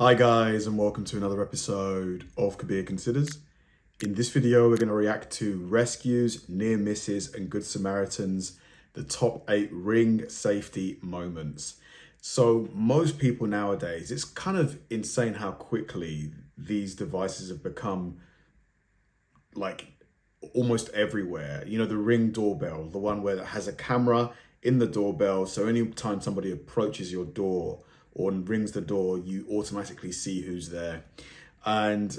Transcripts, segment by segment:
Hi guys, and welcome to another episode of Kabir Considers. In this video, we're going to react to rescues, near misses, and Good Samaritans, the top 8 ring safety moments. So most people nowadays, it's kind of insane how quickly these devices have become like almost everywhere. You know, the Ring doorbell, the one where it has a camera in the doorbell, so anytime somebody approaches your door or rings the door, you automatically see who's there. And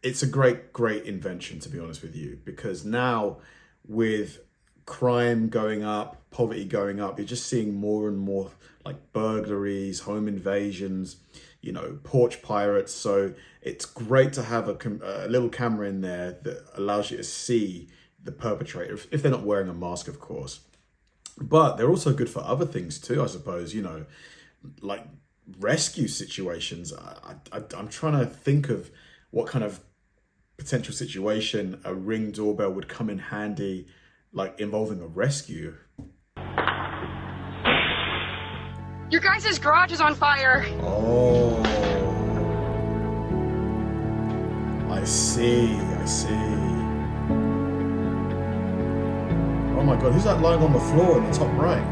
it's a great invention, to be honest with you, because now with crime going up, poverty going up, you're just seeing more and more like burglaries, home invasions, you know, porch pirates. So it's great to have a little camera in there that allows you to see the perpetrator, if they're not wearing a mask, of course. But they're also good for other things too, I suppose, you know, like rescue situations. I'm trying to think of what kind of potential situation a Ring doorbell would come in handy, like involving a rescue. Your guys' garage is on fire. Oh, I see. Oh my God, who's that lying on the floor in the top right?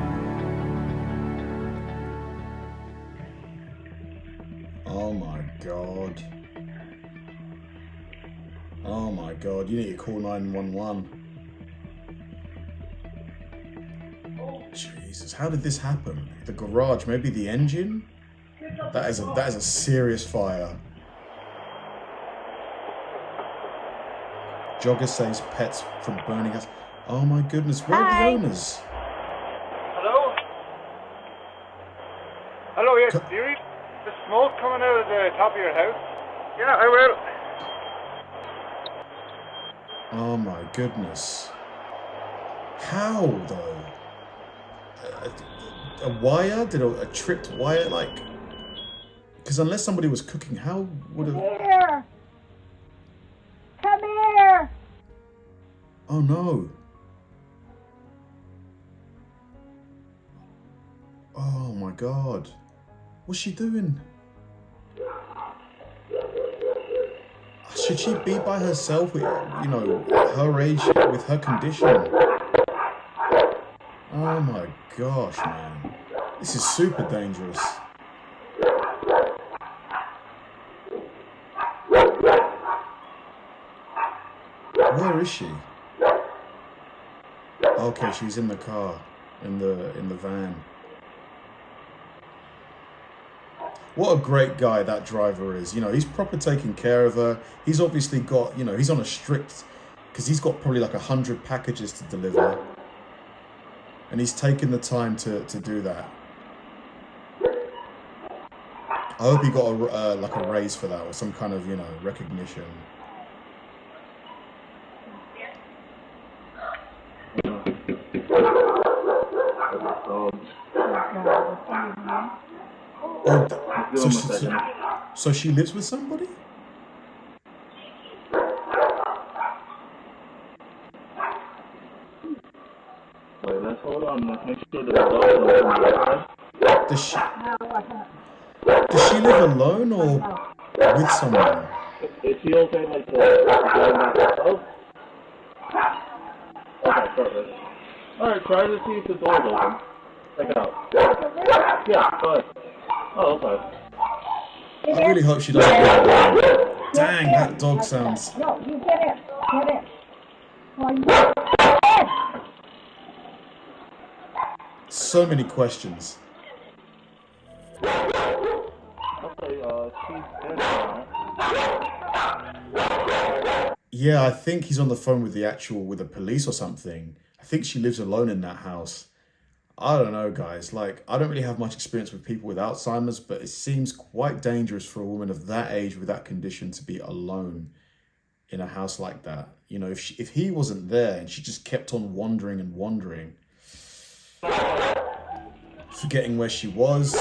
Oh my God. Oh my God, you need to call 911. Jesus, how did this happen? The garage, maybe the engine? That is a serious fire. Jogger saves pets from burning us. Oh my goodness, where are the owners? Hello? Hello, yes, do you read the smoke coming out of the top of your house? Yeah, I will. Oh my goodness. How though? A wire? Did a tripped wire, like? Because unless somebody was cooking, how would have... Come here! Oh no. Oh my God. What's she doing? Should she be by herself with, you know, her age, with her condition? Oh my gosh, man. This is super dangerous. Where is she? Okay, she's in the car, in the van. What a great guy that driver is. You know, he's proper taking care of her. He's obviously got, you know, he's on a strict, because he's got probably like 100 packages to deliver. And he's taken the time to do that. I hope he got like a raise for that, or some kind of, you know, recognition. Oh, so she lives with somebody? Wait, let's hold on. Let's make sure the dog Does she live alone or with someone? Is she okay, like, to go back herself? Okay, perfect. Alright, try to see if the door's open. Check it out. Yeah, go ahead. Oh, okay. I really hope she doesn't live alone. Dang, that dog sounds... No, you get it. Get it. So many questions. Okay, she's in there. Yeah, I think he's on the phone with the police or something. I think she lives alone in that house. I don't know, guys. Like, I don't really have much experience with people with Alzheimer's, but it seems quite dangerous for a woman of that age with that condition to be alone in a house like that. You know, if he wasn't there and she just kept on wandering and wandering, forgetting where she was.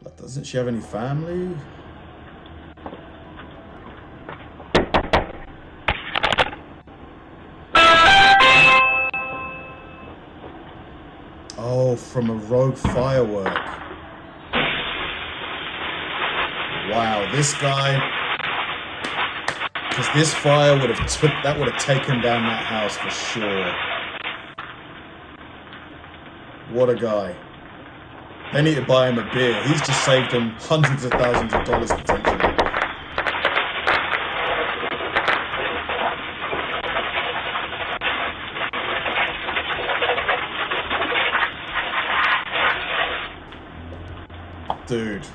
Like, doesn't she have any family? Oh, from a rogue firework. Wow, this guy, because this fire would have taken down that house for sure. What a guy. They need to buy him a beer. He's just saved them hundreds of thousands of dollars potentially. Dude,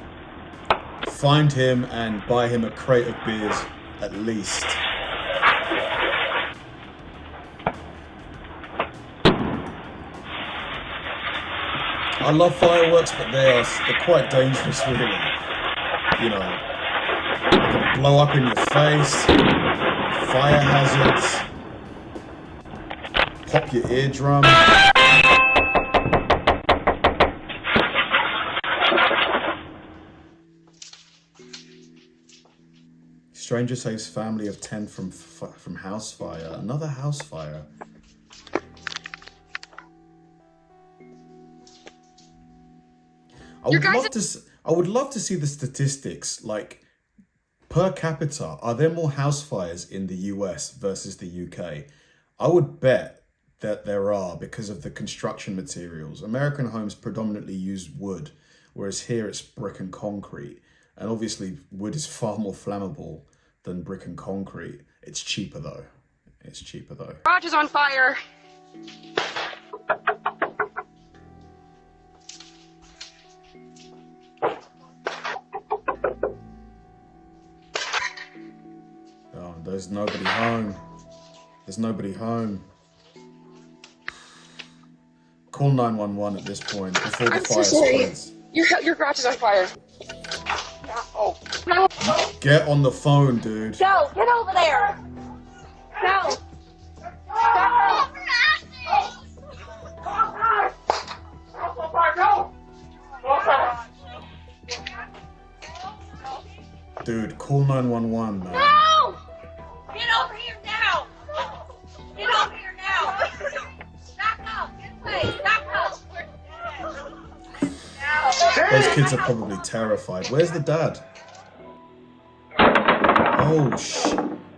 find him and buy him a crate of beers, at least. I love fireworks, but they're quite dangerous, really. You know, they can blow up in your face, fire hazards, pop your eardrum. Stranger saves family of 10 from house fire. Another house fire. I would love to see the statistics, like per capita. Are there more house fires in the US versus the UK? I would bet that there are because of the construction materials. American homes predominantly use wood, whereas here it's brick and concrete. And obviously wood is far more flammable than brick and concrete. It's cheaper though. Garage is on fire. Oh, there's nobody home. Call 911 at this point before the I'm so fire sorry. spreads. Your garage is on fire. No. Get on the phone, dude. Go, get over there. Go. Dude, call 911, man. No! Get over here now! Get over here now! Back up! Get away! Back up! Those kids are probably terrified. Where's the dad? Oh,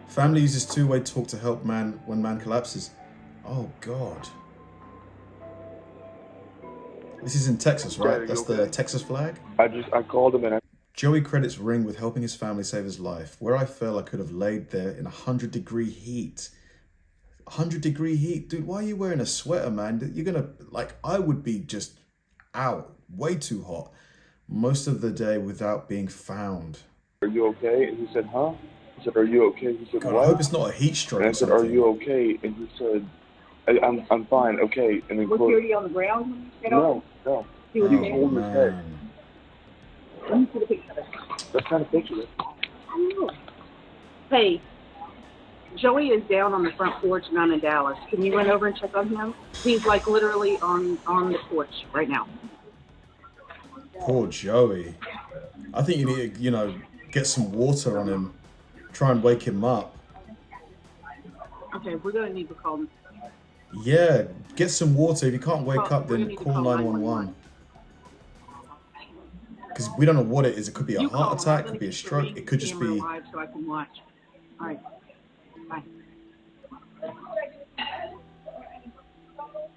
family uses two-way talk to help man when man collapses. Oh, God. This is in Texas, right? That's the Texas flag? I called him and Joey credits Ring with helping his family save his life. Where I fell, I could have laid there in 100-degree heat. 100-degree heat? Dude, why are you wearing a sweater, man? You're gonna, I would be just out. Way too hot. Most of the day without being found. are you okay? And he said, huh? He said, are you okay? He said, God, what? I hope it's not a heat stroke. And I or said, something. are you okay? And he said, I'm fine, okay. And then Was he on the ground when you get no. He was He was there? holding his head. Man. Let me see the picture of it. Let's kind of picture it. Hey, Joey is down on the front porch down in Dallas. Can you run over and check on him? He's like literally on the porch right now. Poor Joey. I think you need to, get some water on him. Try and wake him up. Okay, we're gonna need to call him. Yeah, get some water. If you can't wake up, we're then gonna need to call call 911. Because we don't know what it is. It could be a You call heart him. attack, I'm could be a gonna keep the stroke, ring it could just camera be... alive so I can watch. All right. Bye.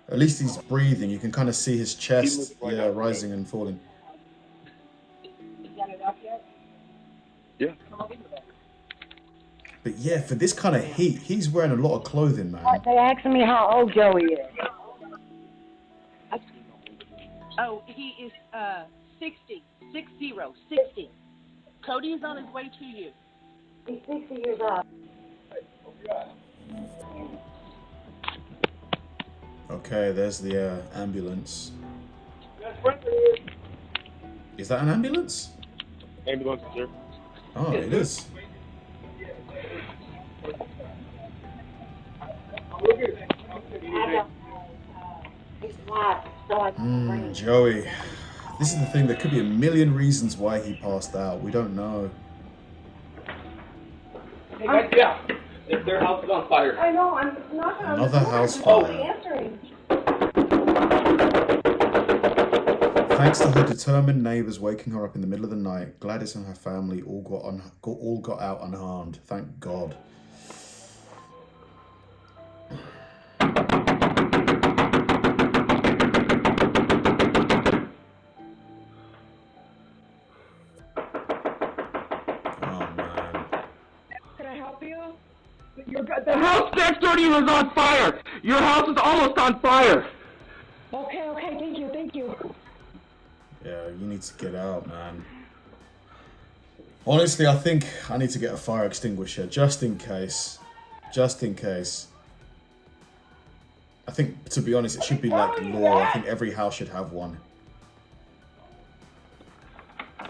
At least he's breathing. You can kind of see his chest, He was rising and falling. Yeah. But yeah, for this kind of heat, he's wearing a lot of clothing, man. They asking me how old Joey is. Oh, he is 60. Cody is on his way to you. He's 60 years old. Okay, there's the ambulance. Is that an ambulance? Ambulance, sir. Oh, it is. He's white, so I can bring Joey. This is the thing. There could be a million reasons why he passed out. We don't know. Yeah, if their house is on fire. I know, I'm not Another house fire. answering. Thanks to her determined neighbours waking her up in the middle of the night, Gladys and her family all got out unharmed. Thank God. The house next door to you is on fire! Your house is almost on fire! Okay, thank you. Yeah, you need to get out, man. Honestly, I think I need to get a fire extinguisher, just in case. Just in case. I think, to be honest, it should be like law. I think every house should have one.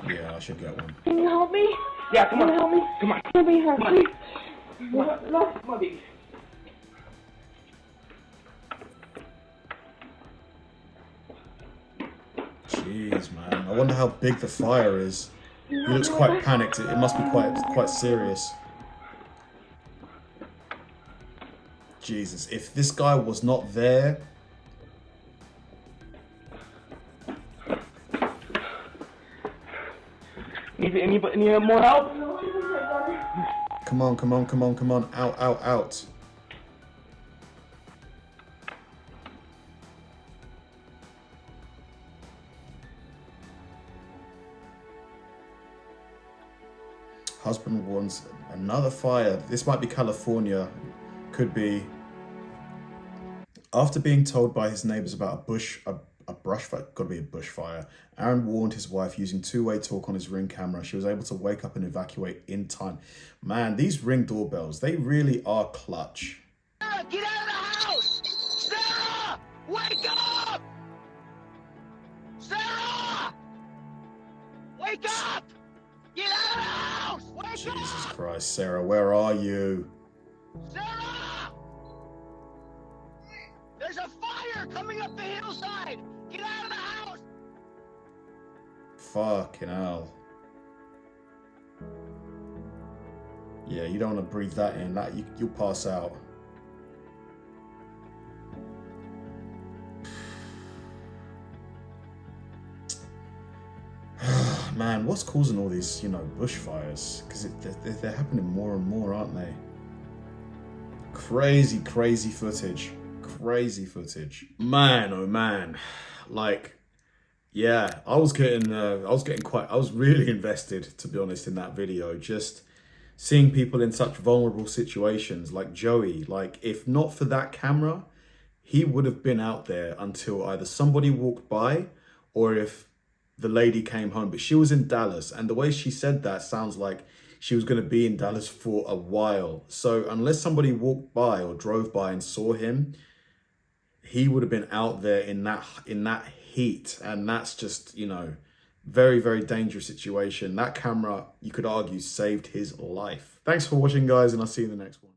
Yeah, I should get one. Can you help me? Yeah, come on. Can you help me? Come on. Let me help Come on. me. Come on, baby. Jeez, man. I wonder how big the fire is. He looks quite panicked. It must be quite serious. Jesus, if this guy was not there... Need more help? Come on. Out. Husband warns another fire. This might be California. Could be. After being told by his neighbors about a brush fire, gotta be a bushfire, Aaron warned his wife using two-way talk on his Ring camera. She was able to wake up and evacuate in time. Man, these Ring doorbells, they really are clutch. Sarah, get out of the house! Sarah! Wake up! Sarah! Wake up! Get out of the house! Wake Jesus up! Christ, Sarah, where are you? Sarah! There's a fire coming up the hillside! Get out of the house! Fucking hell. Yeah, you don't want to breathe that in. You'll pass out. Man, what's causing all these, bushfires? Because they're happening more and more, aren't they? Crazy footage. Crazy footage. Man, oh man. Like, yeah, I was really invested, to be honest, in that video. Just seeing people in such vulnerable situations, like Joey. Like, if not for that camera, he would have been out there until either somebody walked by or if the lady came home. But she was in Dallas, and the way she said that sounds like she was going to be in Dallas for a while. So unless somebody walked by or drove by and saw him, he would have been out there in that heat. And that's just, very dangerous situation. That camera, you could argue, saved his life. Thanks for watching, guys, and I'll see you in the next one.